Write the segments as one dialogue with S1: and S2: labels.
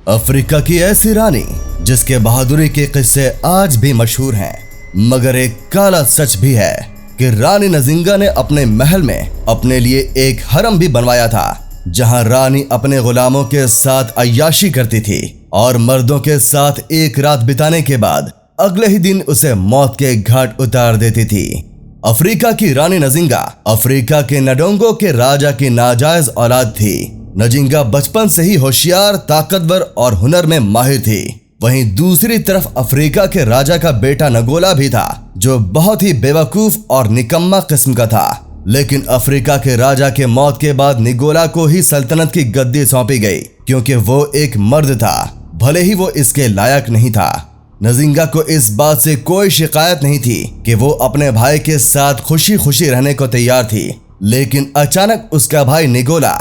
S1: Africa की ऐसी रानी जिसके बहादुरी के किस्से आज भी मशहूर हैं, मगर एक काला सच भी है कि रानी नजिंगा ने अपने महल में अपने लिए एक हरम भी बनवाया था, जहां रानी अपने गुलामों के साथ अय्याशी करती थी और मर्दों के साथ एक रात बिताने के बाद अगले ही दिन उसे मौत के घाट उतार देती थी। अफ्रीका की रानी नजिंगा अफ्रीका के नडोंगो के राजा की नाजायज औलाद थी। नजिंगा बचपन से ही होशियार, ताकतवर और हुनर में माहिर थी। वहीं दूसरी तरफ अफ्रीका के राजा का बेटा नगोला भी था, जो बहुत ही बेवकूफ और निकम्मा किस्म का था। लेकिन अफ्रीका के राजा के मौत के बाद निगोला को ही सल्तनत की गद्दी सौंपी गई, क्योंकि वो एक मर्द था, भले ही वो इसके लायक नहीं था। नजिंगा को इस बात से कोई शिकायत नहीं थी कि वो अपने भाई के साथ खुशी खुशी रहने को तैयार थी। लेकिन अचानक उसका भाई निगोला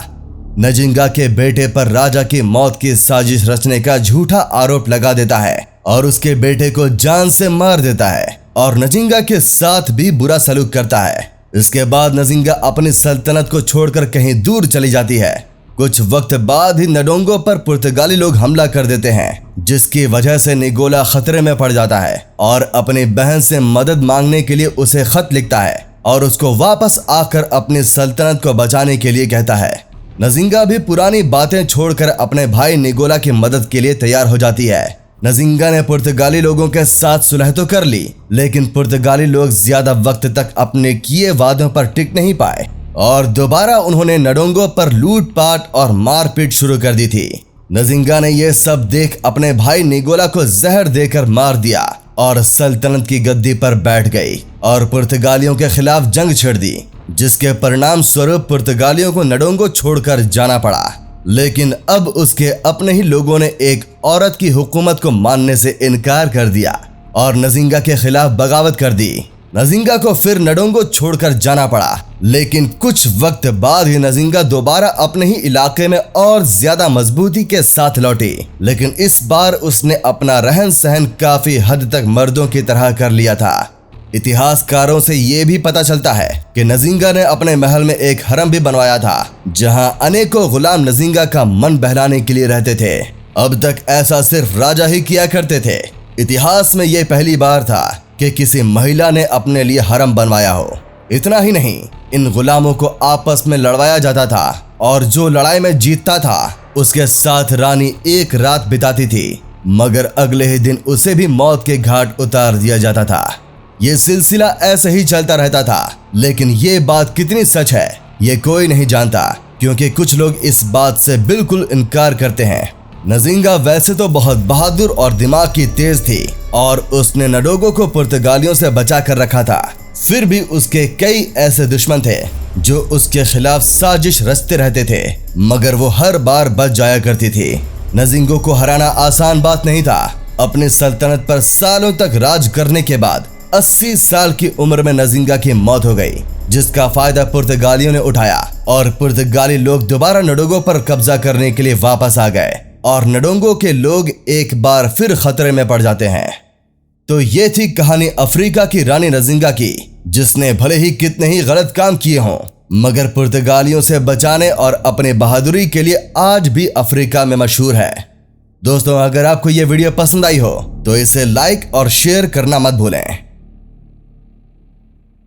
S1: नजिंगा के बेटे पर राजा की मौत की साजिश रचने का झूठा आरोप लगा देता है और उसके बेटे को जान से मार देता है और नजिंगा के साथ भी बुरा सलूक करता है। इसके बाद नजिंगा अपनी सल्तनत को छोड़कर कहीं दूर चली जाती है। कुछ वक्त बाद ही नडोंगो पर पुर्तगाली लोग हमला कर देते हैं, जिसकी वजह से निगोला खतरे में पड़ जाता है और अपनी बहन से मदद मांगने के लिए उसे खत लिखता है और उसको वापस आकर अपनी सल्तनत को बचाने के लिए कहता है। नजिंगा भी पुरानी बातें छोड़कर अपने भाई निगोला की मदद के लिए तैयार हो जाती है। नजिंगा ने पुर्तगाली लोगों के साथ सुलह तो कर ली, लेकिन पुर्तगाली लोग ज्यादा वक्त तक अपने किए वादों पर टिक नहीं पाए और दोबारा उन्होंने नडोंगो पर लूटपाट और मारपीट शुरू कर दी थी। नजिंगा ने यह सब देख अपने भाई निगोला को जहर देकर मार दिया और सल्तनत की गद्दी पर बैठ गई और पुर्तगालियों के खिलाफ जंग छेड़ दी, जिसके परिणाम स्वरूप पुर्तगालियों को नडोंगो छोड़कर जाना पड़ा। लेकिन अब उसके अपने ही लोगों ने एक औरत की हुकूमत को मानने से इनकार कर दिया और नजिंगा के खिलाफ बगावत कर दी। नजिंगा को फिर नडोंगो छोड़कर जाना पड़ा, लेकिन कुछ वक्त बाद ही नजिंगा दोबारा अपने ही इलाके में और ज्यादा मजबूती के साथ लौटी। लेकिन इस बार उसने अपना रहन सहन काफी हद तक मर्दों की तरह कर लिया था। इतिहासकारों से ये भी पता चलता है कि नजिंगा ने अपने महल में एक हरम भी बनवाया था, जहां अनेकों गुलाम नजिंगा का मन बहलाने के लिए रहते थे। अब तक ऐसा सिर्फ राजा ही किया करते थे। इतिहास में ये पहली बार था कि किसी महिला ने अपने लिए हरम बनवाया हो। इतना ही नहीं, इन गुलामों को आपस में लड़वाया जाता था और जो लड़ाई में जीतता था उसके साथ रानी एक रात बिताती थी, मगर अगले ही दिन उसे भी मौत के घाट उतार दिया जाता था। ये सिलसिला ऐसे ही चलता रहता था, लेकिन ये बात कितनी सच है ये कोई नहीं जानता, क्योंकि कुछ लोग इस बात से बिल्कुल इनकार करते हैं। नजिंगा वैसे तो बहुत बहादुर और दिमाग की तेज थी और उसने नडोंगो को पुर्तगालियों से बचा कर रखा था। फिर भी उसके कई ऐसे दुश्मन थे जो उसके खिलाफ साजिश रचते रहते थे, मगर वो हर बार बच जाया करती थी। नजिंगो को हराना आसान बात नहीं था। अपनी सल्तनत पर सालों तक राज करने के बाद 80 साल की उम्र में नजिंगा की मौत हो गई, जिसका फायदा पुर्तगालियों ने उठाया और पुर्तगाली लोग दोबारा नडोंगो पर कब्जा करने के लिए वापस आ गए और नडोंगो के लोग एक बार फिर खतरे में पड़ जाते हैं। तो ये थी कहानी अफ्रीका की रानी नजिंगा की, जिसने भले ही कितने ही गलत काम किए हों, मगर पुर्तगालियों से बचाने और अपनी बहादुरी के लिए आज भी अफ्रीका में मशहूर है। दोस्तों, अगर आपको ये वीडियो पसंद आई हो तो इसे लाइक और शेयर करना मत भूलें।